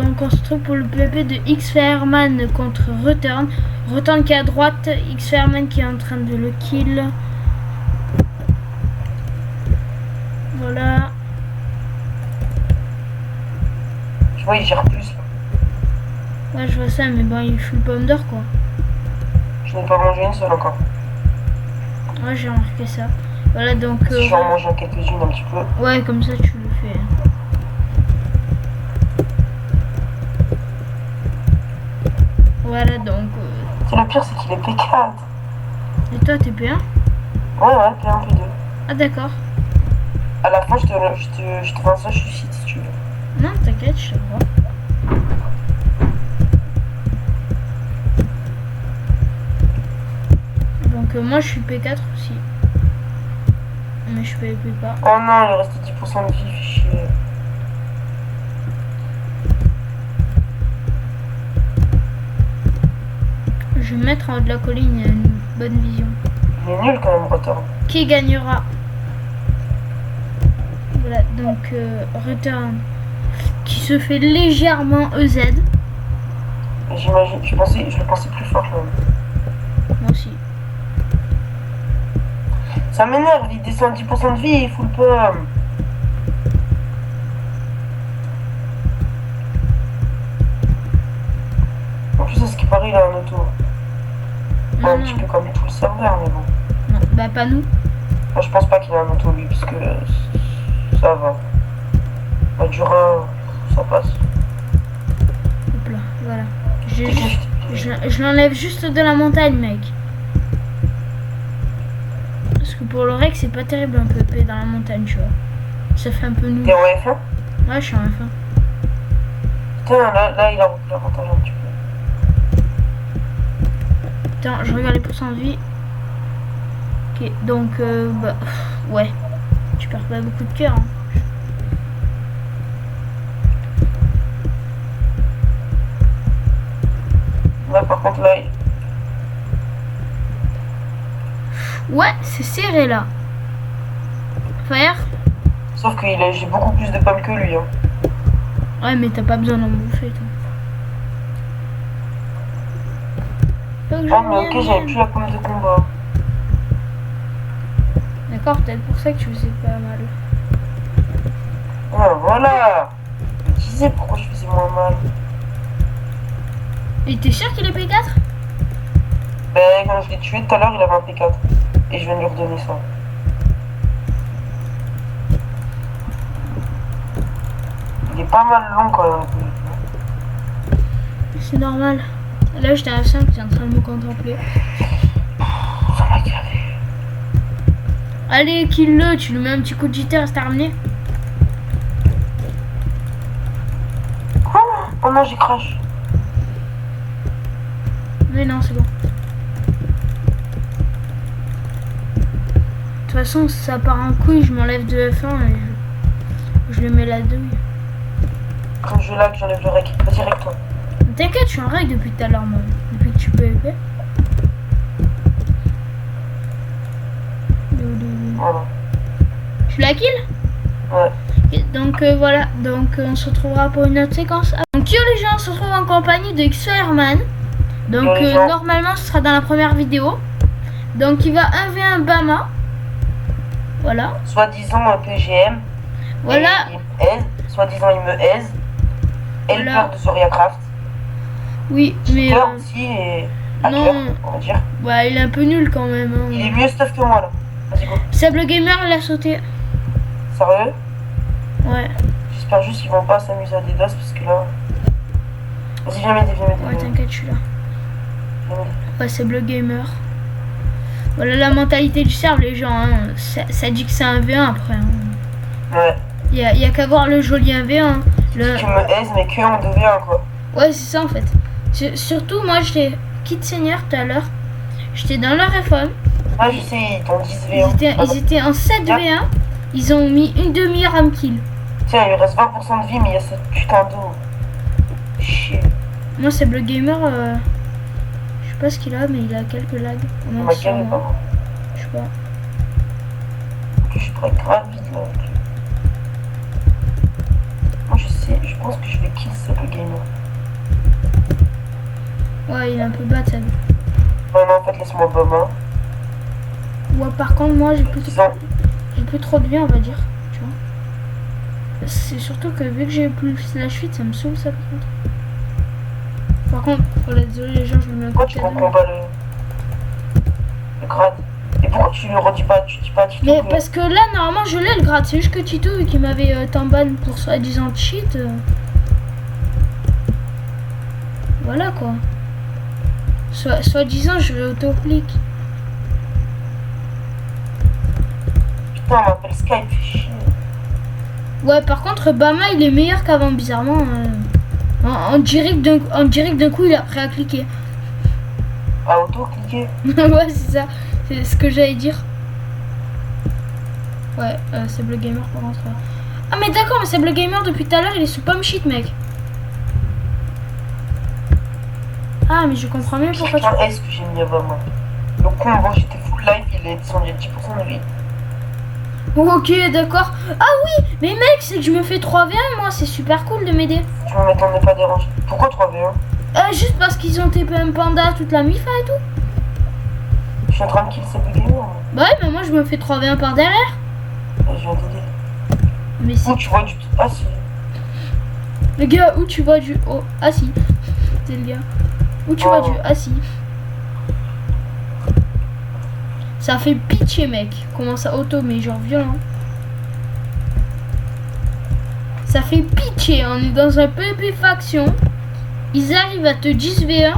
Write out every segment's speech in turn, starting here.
donc on se retrouve pour le PvP de X-Fireman contre Return. Return qui est à droite, X-Fireman qui est en train de le kill. Voilà. Je vois, il gère plus. Ouais, je vois ça, mais bon, il fout le pomme d'or quoi. Je n'ai pas mangé une seule encore. Ouais, j'ai remarqué ça. Voilà, donc. Si j'en mange quelques-unes un petit peu. Ouais, comme ça tu le fais. Voilà, donc. C'est le pire, c'est qu'il est P4. Et toi, t'es P1? Ouais, P1, P2. Ah, d'accord. À la fin, je te fais un search du site si tu veux. Non, t'inquiète, je te vois. Donc, moi je suis P4 aussi. Mais je PvP pas. Oh non, il reste 10% de vie, fait chier. Je vais mettre en haut de la colline, il y a une bonne vision. Il est nul quand même, Return. Qui gagnera? Voilà, donc Return qui se fait légèrement EZ. J'imagine, je le pensais plus fort quand même. Moi aussi. Ça m'énerve, il descend 10% de vie et il fout le pomme. En plus, à ce qui paraît, il a un auto. Un petit peu comme tout le serveur, mais bon. Non, bah pas nous. Enfin, je pense pas qu'il a un auto lui, puisque ça va. Bah, du rein, ça passe. Hop là, voilà. Je l'enlève juste de la montagne, mec. Parce que pour le rec, c'est pas terrible un PvP dans la montagne, tu vois. Ça fait un peu nul. T'es en F1? Ouais, je suis en F1. Putain, là il a repris l'avantage un petit peu. Attends, je regarde les pourcents de vie. Ok, donc, bah, ouais. Tu perds pas beaucoup de cœur. Hein. Là, par contre, là, ouais, c'est serré là. Fire. Sauf que j'ai beaucoup plus de pommes que lui. Hein. Ouais, mais t'as pas besoin d'en bouffer, toi. Ah, mais ok, j'avais plus la pomme de combat. D'accord, peut-être pour ça que tu faisais pas mal. Ah, voilà. Je me disais pourquoi je faisais moins mal. Et t'es sûr qu'il est P4? Ben, quand je l'ai tué tout à l'heure, il avait un P4. Et je viens de lui redonner ça. Il est pas mal long quand même. C'est normal. Là, j'étais à 5, j'étais en train de me contempler. Ça m'a gavé. Allez, kill-le, tu lui mets un petit coup de jitter, c'est terminé. Oh non, j'ai crash. Mais non, c'est bon. De toute façon, ça part en couille, je m'enlève de F1 et je le mets la douille. Quand je lag, j'enlève le rec. Vas-y, rec-toi. T'inquiète, je suis en règle depuis tout à l'heure, moi. Depuis que tu peux épée. Voilà. Tu la kill? Ouais. Okay, donc voilà, donc on se retrouvera pour une autre séquence. Donc yo les gens, on se retrouve en compagnie de X-Fireman. Donc normalement ce sera dans la première vidéo. Donc il va 1v1 Bama. Voilà. Soi-disant un PGM. Voilà. Il me aise. Soi-disant il me aise. Helper voilà. De Zoriacraft. Oui, mais aussi et non, on va dire. Ouais, il est un peu nul quand même. Hein. Il est mieux stuff que moi là. Vas-y go. Sable Gamer, il a sauté. Sérieux? Ouais. J'espère juste qu'ils vont pas s'amuser à des DOS parce que là. Vas-y, viens m'aider, viens m'aider. Ouais, t'inquiète, je suis là. Ouais, Sable Gamer. Voilà la mentalité du serve, les gens. Hein. Ça dit que c'est un V1 après. Hein. Ouais. Il y a qu'à voir le joli 1v1. Le... Tu me haises, mais que en 2v1 quoi. Ouais, c'est ça en fait. Surtout, moi, j'étais Kid Seigneur tout à l'heure. J'étais dans leur FM. Ah, je sais, ils t'ont 10v1. Ils étaient en 7v1. Ils ont mis une demi-heure à me kill. Tiens, il reste 20% de vie, mais il y a cette putain d'eau. Chier. Moi, c'est Bleu Gamer. Je sais pas ce qu'il a, mais il a quelques lags. On m'a calé pas. Je sais pas. Je suis très grave vite là. Moi, je sais, je pense que je vais kill Sable Gamer. Ouais, il est un peu bad, ça. Ouais, non, en fait, laisse-moi Obama. Ouais, par contre, moi, j'ai plus Disons, trop de vie, on va dire. Tu vois. C'est surtout que vu que j'ai plus la fuite, ça me saoule, ça, par contre. Par contre, oh là, désolé, les gens, je le mets à pourquoi côté tu de reprends pas le grade? Et pourquoi tu le redis pas? Tu dis pas Tito Mais que- parce que là, normalement, je l'ai le grade. C'est juste que Tito, vu qu'il m'avait ban pour soi-disant cheat. Voilà quoi. Soi-disant, je vais auto-clic. Putain, on m'appelle Skype, fais chier. Ouais, par contre, Bama, il est meilleur qu'avant, bizarrement. En direct d'un coup, il a appris à cliquer. À auto-cliquer. Ouais, c'est ça. C'est ce que j'allais dire. Ouais, c'est Bleu Gamer par contre. Ah, mais d'accord, mais c'est Bleu Gamer depuis tout à l'heure, il est sous pomme shit, mec. Ah, mais je comprends mieux pourquoi tu. Putain, est-ce que j'ai mis Obama? Le combo, j'étais full life, il est descendu à 10% de vie. Ok, d'accord. Ah oui, mais mec, c'est que je me fais 3v1, moi, c'est super cool de m'aider. Tu me m'attendais pas déranger. Pourquoi 3v1? Juste parce qu'ils ont TPM Panda toute la MIFA et tout. Je suis en train de kill Sable Gamer. Moi. Bah ouais, mais moi, je me fais 3v1 par derrière. Et je viens t'aider. Mais si. Où tu vois du... Ah si. Le gars, où tu vois du. Oh, ah si. C'est le gars. Où tu vois du. Ah si. Ça fait pitié, mec. Comment ça auto, mais genre violent. Ça fait pitié. On est dans un PvP faction. Ils arrivent à te 10v1.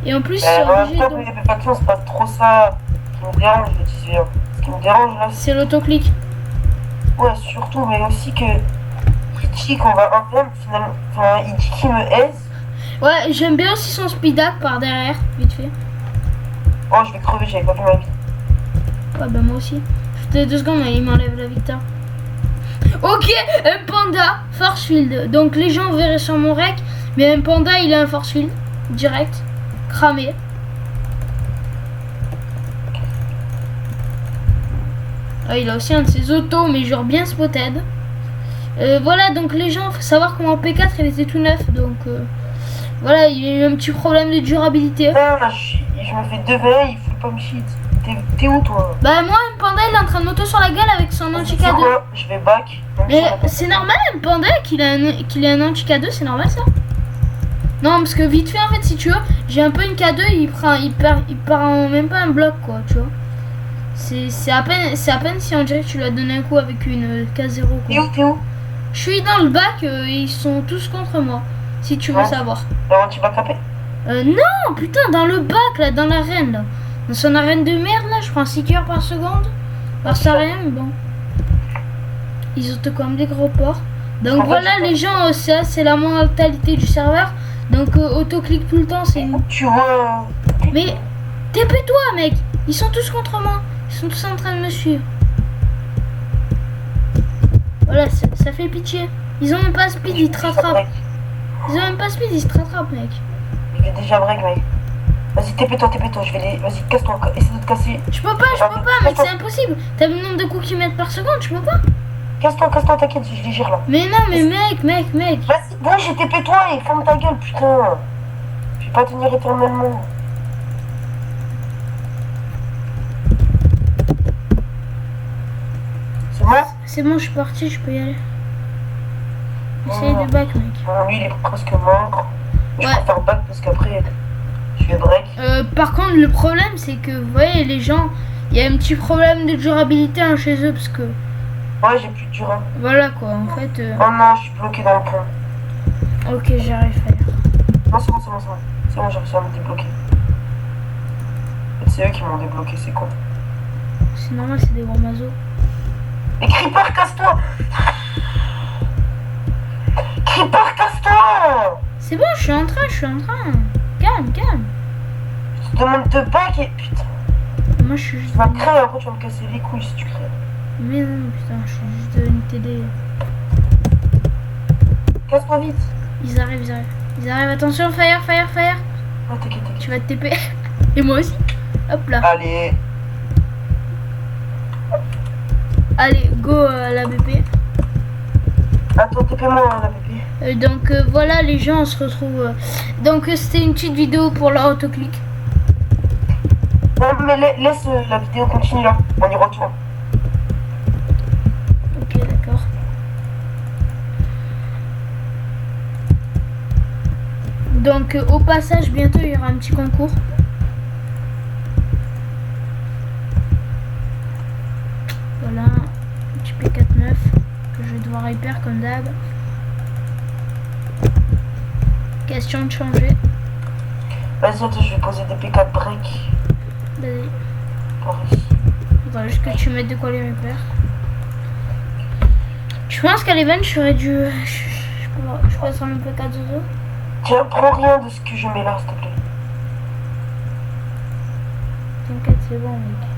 Et en plus, ils sont En même obligés temps, de. PvP Faction, c'est pas trop ça qui me dérange, le 18. Ce qui me dérange là, C'est l'autoclic. ouais, surtout, mais aussi que il dit qu'on va un finalement. Enfin, il dit qu'il me aise. Ouais, j'aime bien aussi son speed hack par derrière, vite fait. Oh, je vais crever, j'avais pas vu ma vie. Ouais, bah moi aussi. C'était 2 secondes, mais il m'enlève la victoire. Ok, un panda, force field. Donc les gens verraient sur mon rec, mais un panda, il a un force field. Direct. Cramé. Ah, il a aussi un de ses autos, mais genre bien spotted. Voilà, donc les gens, faut savoir comment P4 il était tout neuf. Donc voilà, il y a eu un petit problème de durabilité. Putain, je me fais 2v1, il faut pas me shit. T'es où toi? Bah moi, un panda, il est en train de m'auto sur la gueule avec son C'est anti-K2. quoi? Je vais back. Mais c'est normal, un panda qu'il ait un anti-K2, c'est normal ça? Non, parce que vite fait, en fait, si tu veux, j'ai un peu une K2, il part en même pas un bloc, quoi, tu vois. C'est à peine si on dirait que tu lui as donné un coup avec une K0, quoi. T'es où? Je suis dans le bac et ils sont tous contre moi, si tu veux Ouais. savoir. Alors tu vas caper? Non, putain, dans le bac, là, dans l'arène, là. Dans son arène de merde, là, je prends 6 cœurs par seconde. Par ça rien, mais bon. Ils ont comme des gros porcs. Donc En fait, voilà, les gens, ça, c'est la mentalité du serveur. Donc auto-clic tout le temps, c'est une... Tu vois. Mais TP-toi, mec. Ils sont tous contre moi. Ils sont tous en train de me suivre. Voilà, ça fait pitié. Ils ont même pas speed, ils te rattrapent. Ils ont même pas speed, ils te rattrapent, mec. Je vais déjà break, mec. Vas-y, TP-toi, je vais les. Vas-y, casse-toi, essaie de te casser. Je peux pas, mec, c'est impossible. T'as le nombre de coups qu'ils mettent par seconde, je peux pas. Casse-toi, t'inquiète, je les gère là. Mais non, mais mec. Vas-y, bon, j'ai TP-toi et ferme ta gueule, putain. Je vais pas tenir éternellement. C'est bon? C'est bon, je suis parti, je peux y aller. Essaye Oh. de back, mec. Bon, lui, il est presque mort. Je Ouais. préfère back parce qu'après, je vais break. Par contre, le problème, c'est que, vous voyez, les gens, il y a un petit problème de durabilité hein, chez eux, parce que, Ouais, j'ai plus de durable. voilà quoi, en fait. Oh non, je suis bloqué dans le pont. Ok, j'arrive à faire. Non, c'est bon. C'est bon, j'ai réussi à me débloquer. En fait, c'est eux qui m'ont débloqué, c'est con. C'est normal, c'est des gros mazos. Mais Creeper, casse-toi! Creeper, casse-toi! C'est bon, je suis en train. Calme. Je te demande de back et putain. Moi, je suis juste. Tu vas créer, après tu vas me casser les couilles si tu crées. Mais non, putain, je suis juste devenu TD. Casse-toi vite. Ils arrivent. Attention, fire. Ah, t'inquiète. Tu vas te TP. Et moi aussi. Hop là. Allez. Allez, go à la BP. Attends, TP-moi la BP. Donc voilà les gens, on se retrouve. Donc c'était une petite vidéo pour l'autoclic. Non mais laisse la vidéo continue là, on y retourne. Ok, d'accord. Donc au passage, bientôt il y aura un petit concours. Voilà, un petit P49 que je vais devoir hyper comme d'hab. Question de changer. Vas-y, attends, je vais poser des P4 break. Vas-y. Par ici. Faudra juste que tu mettes de quoi les repères. Je pense qu'à l'event, j'aurais dû. Je passerai mon P4 Zozo. Tiens, prends rien de ce que je mets là, s'il te plaît. T'inquiète, c'est bon, mec.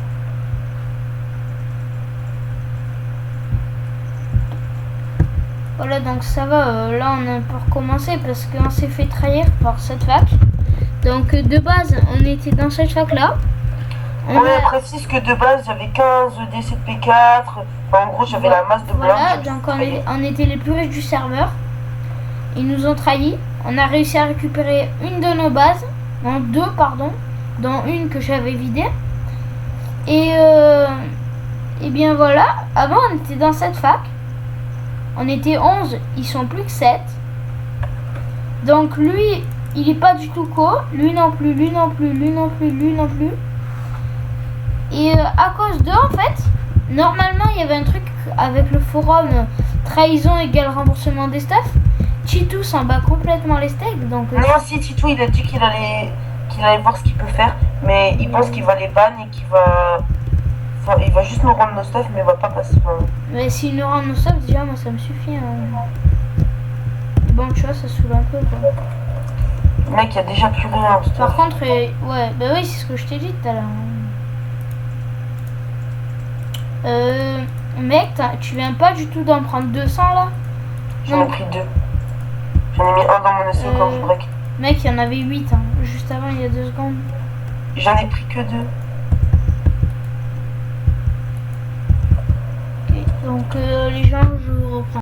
Voilà, donc ça va. Là, on a un peu recommencé parce qu'on s'est fait trahir par cette fac. Donc, de base, on était dans cette fac-là. On précise que de base, j'avais 15 DC de P4. Enfin, en gros, j'avais la masse de blanc. Voilà, donc on était les plus riches du serveur. Ils nous ont trahis. On a réussi à récupérer une de nos bases. Non, deux, pardon. Dont une que j'avais vidée. Et bien voilà. Avant, on était dans cette fac. On était 11. Ils sont plus que 7. Donc lui, il est pas du tout co. Lui non plus, lui non plus, lui non plus, lui non plus. Et à cause d'eux, en fait, normalement, il y avait un truc avec le forum trahison égale remboursement des stuff. Titou s'en bat complètement les steaks. Donc, non, si Titou, il a dit qu'il allait voir ce qu'il peut faire. Mais il pense qu'il va les ban et qu'il va... Enfin, il va juste nous rendre nos stuff, mais il va pas passer. Mais s'il nous rend nos stuff, déjà, moi, ça me suffit. Hein. Bon, tu vois, ça saoule un peu, quoi. Mec, il y a déjà plus rien. Par contre, ouais, bah oui, c'est ce que je t'ai dit tout à l'heure. Mec, tu viens pas du tout d'en prendre 200 là? J'en ai pris 2. J'en ai mis un dans mon SEO quand je break. Mec, il y en avait 8 hein, juste avant, il y a 2 secondes. J'en ai pris que 2. Ok, donc les gens, je vous reprends.